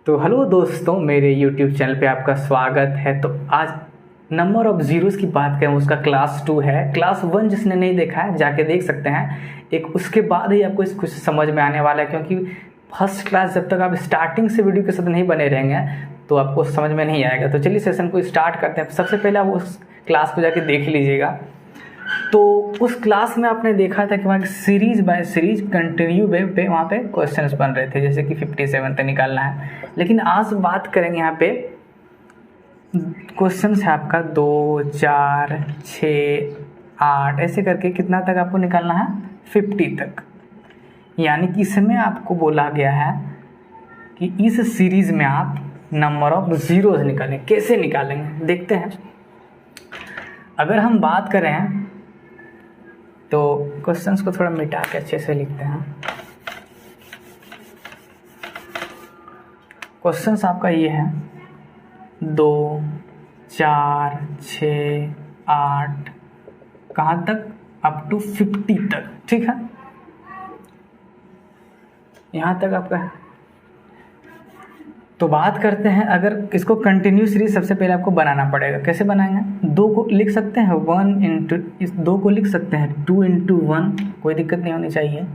तो हेलो दोस्तों, मेरे YouTube चैनल पे आपका स्वागत है। तो आज नंबर ऑफ ज़ीरोज़ की बात करें, उसका क्लास 2 है। क्लास 1 जिसने नहीं देखा है जाके देख सकते हैं। एक उसके बाद ही आपको कुछ समझ में आने वाला है, क्योंकि फर्स्ट क्लास जब तक आप स्टार्टिंग से वीडियो के साथ नहीं बने रहेंगे तो आपको समझ में नहीं आएगा। तो चलिए सेशन को स्टार्ट करते हैं। सबसे पहले आप उस क्लास को जाके देख लीजिएगा। तो उस क्लास में आपने देखा था कि वहाँ सीरीज बाय सीरीज कंटिन्यू पे वहाँ पे क्वेश्चंस बन रहे थे, जैसे कि 57 तक निकालना है। लेकिन आज बात करेंगे यहाँ पे क्वेश्चंस है आपका 2, 4, 6, 8 ऐसे करके कितना तक आपको निकालना है, 50 तक। यानी कि इसमें आपको बोला गया है कि इस सीरीज में आप नंबर ऑफ ज़ीरोज़ निकालें। कैसे निकालेंगे देखते हैं। अगर हम बात करें तो क्वेश्चंस को थोड़ा मिटा के अच्छे से लिखते हैं। क्वेश्चंस आपका ये है 2, 4, 6, 8 कहाँ तक, अप टू 50 तक। ठीक है, यहाँ तक आपका है। तो बात करते हैं, अगर इसको कंटिन्यू सीरीज सबसे पहले आपको बनाना पड़ेगा। कैसे बनाएंगे? 2 को लिख सकते हैं 1 इंटू, इस 2 को लिख सकते हैं 2 इंटू 1, कोई दिक्कत नहीं होनी चाहिए।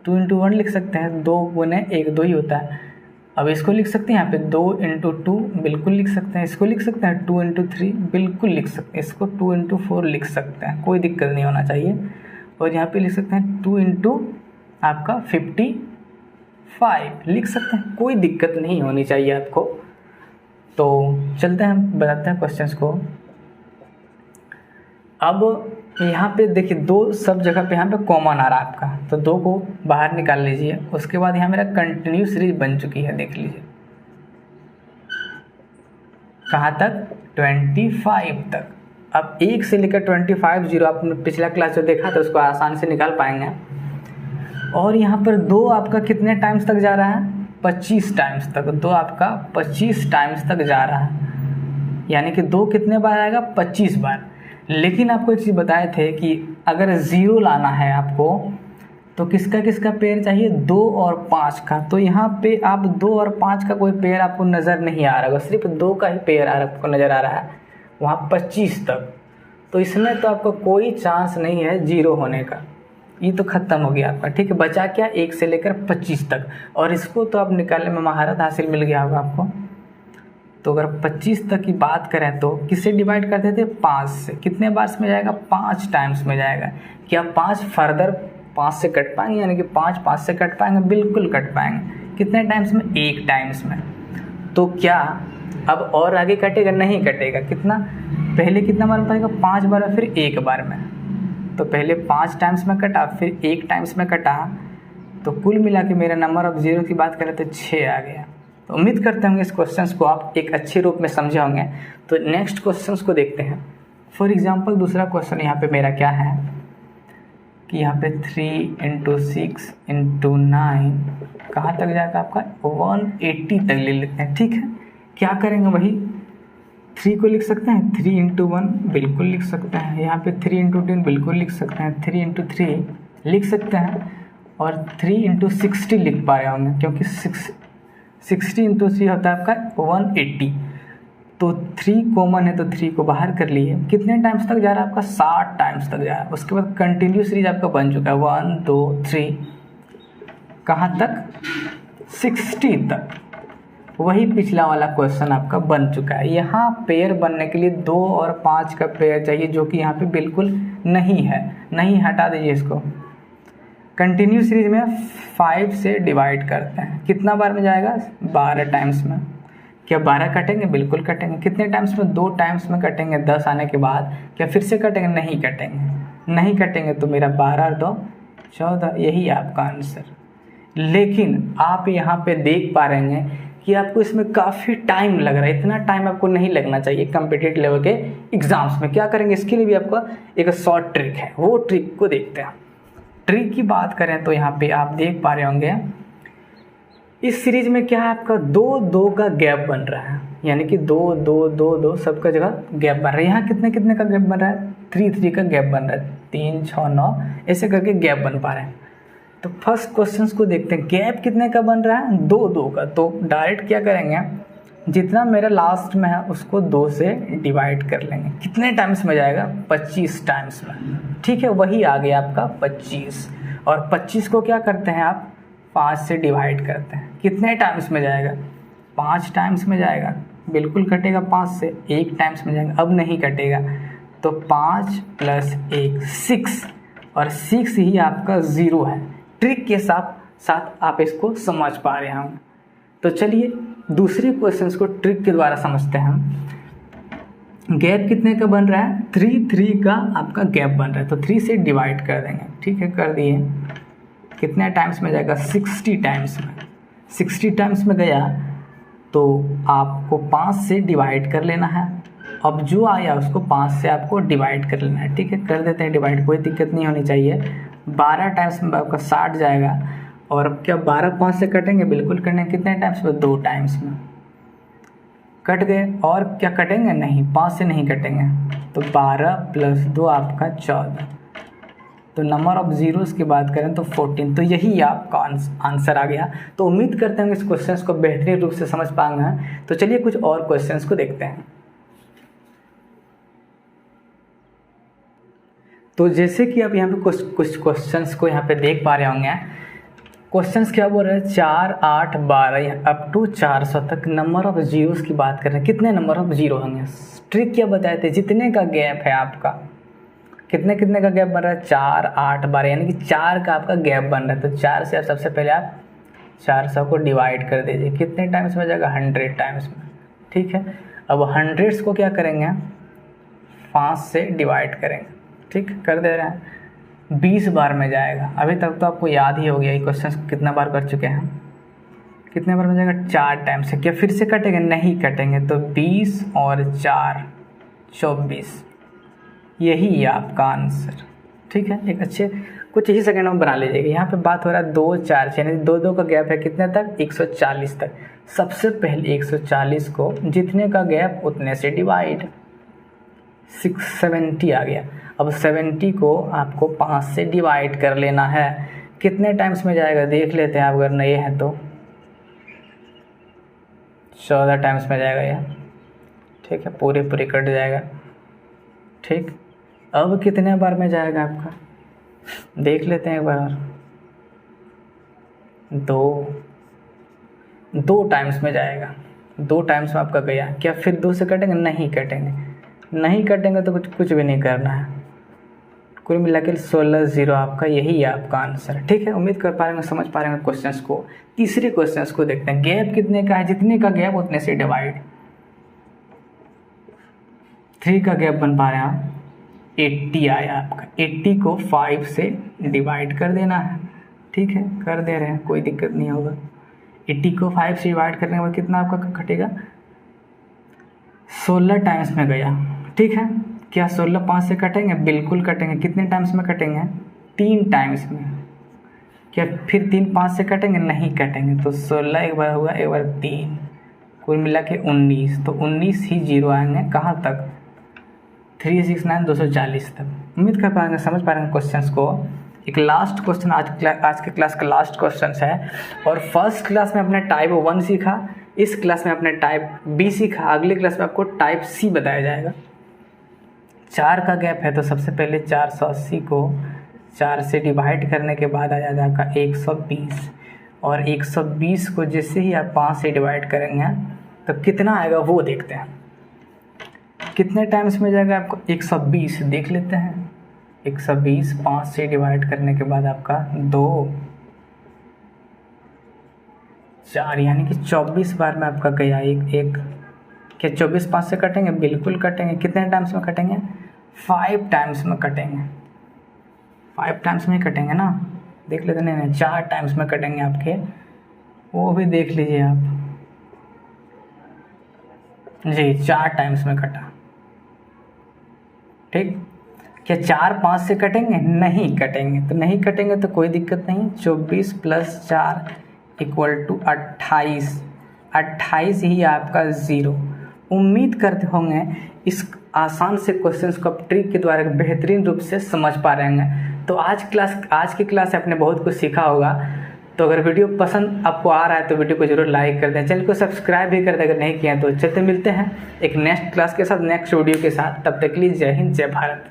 2 इंटू 1 लिख सकते हैं, 2 गुने 1 2 ही होता है। अब इसको लिख सकते हैं यहाँ पे 2 इंटू 2 बिल्कुल लिख सकते हैं। इसको लिख सकते हैं 2 इंटू 3 बिल्कुल लिख सकते हैं। इसको 2 इंटू 4 लिख सकते हैं, कोई दिक्कत नहीं होना चाहिए। और यहाँ पे लिख सकते हैं 2 इंटू आपका 55 लिख सकते हैं, कोई दिक्कत नहीं होनी चाहिए आपको। तो चलते हैं, बताते हैं क्वेश्चंस को। अब यहाँ पे देखिए 2 सब जगह पे यहाँ पे कॉमन आ रहा है आपका, तो 2 को बाहर निकाल लीजिए। उसके बाद यहाँ मेरा कंटिन्यू सीरीज बन चुकी है, देख लीजिए कहाँ तक, 25 तक। अब 1 से लेकर 25 0 आपने पिछला क्लास जो देखा था उसको आसानी से निकाल पाएंगे। और यहाँ पर 2 आपका कितने टाइम्स तक जा रहा है, 25 टाइम्स तक। 2 आपका 25 टाइम्स तक जा रहा है, यानी कि 2 कितने बार आएगा, 25 बार। लेकिन आपको एक चीज़ बताए थे कि अगर 0 लाना है आपको तो किसका किसका पेयर चाहिए, 2 और 5 का। तो यहाँ पे आप 2 और 5 का कोई पेयर आपको नज़र नहीं आ रहा होगा, सिर्फ 2 का ही पेयर आपको नज़र आ रहा है वहाँ 25 तक। तो इसमें तो आपको कोई चांस नहीं है 0 होने का, ये तो ख़त्म हो गया आपका। ठीक है, बचा क्या, 1 से लेकर 25 तक। और इसको तो आप निकालने में महारत हासिल मिल गया होगा आपको। तो अगर 25 तक की बात करें तो किससे डिवाइड करते थे, 5 से। कितने बार में जाएगा, 5 टाइम्स में जाएगा। क्या 5 फर्दर 5 से कट पाएंगे, यानी कि 5 से कट पाएंगे, बिल्कुल कट पाएंगे। कितने टाइम्स में, 1 टाइम्स में। तो क्या अब और आगे कटेगा, नहीं कटेगा। कितना, पहले कितना बार पाएगा, 5 बार, फिर 1 बार में। तो पहले 5 टाइम्स में कटा, फिर 1 टाइम्स में कटा। तो कुल मिला के मेरा नंबर ऑफ ज़ीरो की बात करें तो 6 आ गया। तो उम्मीद करते होंगे इस क्वेश्चंस को आप एक अच्छे रूप में समझे होंगे। तो नेक्स्ट क्वेश्चंस को देखते हैं। फॉर एग्जांपल दूसरा क्वेश्चन यहाँ पे मेरा क्या है कि यहाँ पे 3 इंटू 6 इंटू 9 कहाँ तक जाएगा आपका, 180 तक ले लेते हैं। ठीक है, क्या करेंगे, वही 3 को लिख सकते हैं 3 इंटू 1 बिल्कुल लिख सकते हैं। यहाँ पे 3 इंटू 10 बिल्कुल लिख सकते हैं। 3 इंटू 3 लिख सकते हैं। और 3 इंटू 60 लिख पा रहे होंगे, क्योंकि 60 इंटू 3 होता है आपका 180। तो 3 कॉमन है तो 3 को बाहर कर लिए। कितने टाइम्स तक जा रहा है आपका, 60 टाइम्स तक जा रहा है। उसके बाद कंटिन्यू सीरीज आपका बन चुका है 1 2 3 कहाँ तक, 60 तक। वही पिछला वाला क्वेश्चन आपका बन चुका है। यहाँ पेयर बनने के लिए 2 और 5 का पेयर चाहिए, जो कि यहाँ पे बिल्कुल नहीं है। नहीं, हटा दीजिए इसको। कंटिन्यू सीरीज में 5 से डिवाइड करते हैं, कितना बार में जाएगा, 12 टाइम्स में। क्या 12 कटेंगे, बिल्कुल कटेंगे। कितने टाइम्स में, 2 टाइम्स में कटेंगे 10 आने के बाद। क्या फिर से कटेंगे, नहीं कटेंगे। नहीं कटेंगे तो मेरा 12 और 2 14, यही आपका आंसर। लेकिन आप यहाँ पे देख पा रहे हैं कि आपको इसमें काफ़ी टाइम लग रहा है। इतना टाइम आपको नहीं लगना चाहिए कॉम्पिटिटिव लेवल के एग्जाम्स में। क्या करेंगे, इसके लिए भी आपका एक शॉर्ट ट्रिक है, वो ट्रिक को देखते हैं। ट्रिक की बात करें तो यहाँ पे आप देख पा रहे होंगे इस सीरीज में क्या है, आपका 2 2 का गैप बन रहा है, यानी कि 2 2 2 2 सबका जगह गैप बन रहा है। यहाँ कितने कितने का गैप बन रहा है, 3 3 का गैप बन रहा है, 3 6 9 ऐसे करके गैप बन पा रहे हैं। तो फर्स्ट क्वेश्चन को देखते हैं, गैप कितने का बन रहा है, 2 का। तो डायरेक्ट क्या करेंगे, जितना मेरा लास्ट में है उसको 2 से डिवाइड कर लेंगे। कितने टाइम्स में जाएगा, 25 टाइम्स में। ठीक है, वही आ गया आपका 25। और 25 को क्या करते हैं आप, 5 से डिवाइड करते हैं। कितने टाइम्स में जाएगा, 5 टाइम्स में जाएगा। बिल्कुल कटेगा 5 से, 1 टाइम्स में जाएगा। अब नहीं कटेगा, तो 5 + 1 6, और 6 ही आपका 0 है। ट्रिक के साथ आप इसको समझ पा रहे होंगे। तो चलिए दूसरे क्वेश्चन को ट्रिक के द्वारा समझते हैं हम। गैप कितने का बन रहा है, 3 का आपका गैप बन रहा है। तो 3 से डिवाइड कर देंगे। ठीक है, कर दिए। कितने टाइम्स में जाएगा, 60 टाइम्स में। 60 टाइम्स में गया तो आपको 5 से डिवाइड कर लेना है। अब जो आया उसको 5 से आपको डिवाइड कर लेना है। ठीक है, कर देते हैं डिवाइड, कोई दिक्कत नहीं होनी चाहिए। 12 टाइम्स में आपका 60 जाएगा। और अब क्या 12 5 से कटेंगे, बिल्कुल कटेंगे। कितने टाइम्स में, 2 टाइम्स में कट गए। और क्या कटेंगे, नहीं, 5 से नहीं कटेंगे। तो 12 + 2 आपका 14। तो नंबर ऑफ जीरोस की बात करें तो 14। तो यही आपका आंसर आ गया। तो उम्मीद करते हैं इस क्वेश्चन को बेहतरीन रूप से समझ पाएंगे। तो चलिए कुछ और क्वेश्चन को देखते हैं। तो जैसे कि आप यहाँ पे कुछ क्वेश्चंस को यहाँ पे देख पा रहे होंगे। क्वेश्चंस क्या बोल रहे हैं, 4 8 12 अप टू 400 तक नंबर ऑफ जीरोस की बात कर रहे हैं। कितने नंबर ऑफ जीरो होंगे, ट्रिक क्या बताए थे, जितने का गैप है आपका, कितने का गैप बन रहा है, 4 8 12, यानी कि 4 का आपका गैप बन रहा है। तो 4 से सबसे पहले आप 400 को डिवाइड कर दीजिए। कितने टाइम्स में जाएगा, 100 टाइम्स में। ठीक है, अब 100 को क्या करेंगे, 5 से डिवाइड करेंगे। ठीक, कर दे रहे हैं, 20 बार में जाएगा। अभी तक तो आपको याद ही हो गया ये क्वेश्चन कितना बार कर चुके हैं। कितने बार में जाएगा, 4 टाइम से। क्या फिर से कटेंगे, नहीं कटेंगे। तो 20 और 4 24, यही है आपका आंसर। ठीक है, एक अच्छे कुछ ही सेकंड में बना लीजिएगा। यहाँ पे बात हो रहा है 2 4 यानी 2 का गैप है कितने तक, 140 तक। सबसे पहले 140 को जितने का गैप उतने से डिवाइड, 670 आ गया। अब 70 को आपको 5 से डिवाइड कर लेना है। कितने टाइम्स में जाएगा देख लेते हैं, आप अगर नए हैं तो 14 टाइम्स में जाएगा यह। ठीक है, पूरे कट जाएगा। ठीक, अब कितने बार में जाएगा आपका, देख लेते हैं एक बार और। 2 टाइम्स में जाएगा। 2 टाइम्स में आपका गया। क्या फिर 2 से कटेंगे, नहीं कटेंगे। नहीं कटेंगे तो कुछ भी नहीं करना है। कुल मिला के 16 0 आपका, यही है आपका आंसर। ठीक है, उम्मीद कर पा रहे हैं, समझ पा रहे हैं क्वेश्चंस को। तीसरे क्वेश्चंस को देखते हैं। गैप कितने का है, जितने का गैप उतने से डिवाइड। 3 का गैप बन पा रहे हैं, 80 आया आपका। 80 को 5 से डिवाइड कर देना है। ठीक है, कर दे रहे हैं, कोई दिक्कत नहीं होगा। 80 को 5 से डिवाइड करने के बाद कितना आपका कटेगा, 16 टाइम्स में गया। ठीक है, क्या 16 5 से कटेंगे, बिल्कुल कटेंगे। कितने टाइम्स में कटेंगे, 3 टाइम्स में। क्या फिर 3 5 से कटेंगे, नहीं कटेंगे। तो 16 एक बार हुआ, एक बार 3, कुल मिला के 19। तो 19 ही जीरो आएंगे कहाँ तक, 369 240 तक। उम्मीद कर पाएंगे, समझ पा रहे हैं क्वेश्चंस को। एक लास्ट क्वेश्चन आज के क्लास का लास्ट क्वेश्चन है। और फर्स्ट क्लास में अपने टाइप 1 सीखा, इस क्लास में अपने टाइप बी सीखा। अगली क्लास में आपको टाइप सी बताया जाएगा। 4 का गैप है, तो सबसे पहले 480 को 4 से डिवाइड करने के बाद आ जाएगा आपका 120। और 120 को जैसे ही आप 5 से डिवाइड करेंगे तो कितना आएगा वो देखते हैं। कितने टाइम्स में जाएगा आपको, 120 देख लेते हैं। 120 5 से डिवाइड करने के बाद आपका 2 4 यानी कि 24 बार में आपका गया एक। क्या 24 5 से कटेंगे, बिल्कुल कटेंगे। कितने टाइम्स में कटेंगे, 5 टाइम्स में कटेंगे। 5 टाइम्स में कटेंगे ना, देख लेते। नहीं 4 टाइम्स में कटेंगे आपके, वो भी देख लीजिए आप जी। 4 टाइम्स में कटा। ठीक, क्या 4 5 से कटेंगे, नहीं कटेंगे। तो नहीं कटेंगे तो कोई दिक्कत नहीं। 24 + 4 = 28। 28 ही आपका 0। उम्मीद करते होंगे इस आसान से क्वेश्चंस को आप ट्रिक के द्वारा बेहतरीन रूप से समझ पा रहे हैं। तो आज की क्लास से आपने बहुत कुछ सीखा होगा। तो अगर वीडियो पसंद आपको आ रहा है तो वीडियो को जरूर लाइक कर दें, चैनल को सब्सक्राइब भी कर दें अगर नहीं किया तो। चलते मिलते हैं एक नेक्स्ट क्लास के साथ, नेक्स्ट वीडियो के साथ। तब तक के लिए जय हिंद, जय भारत।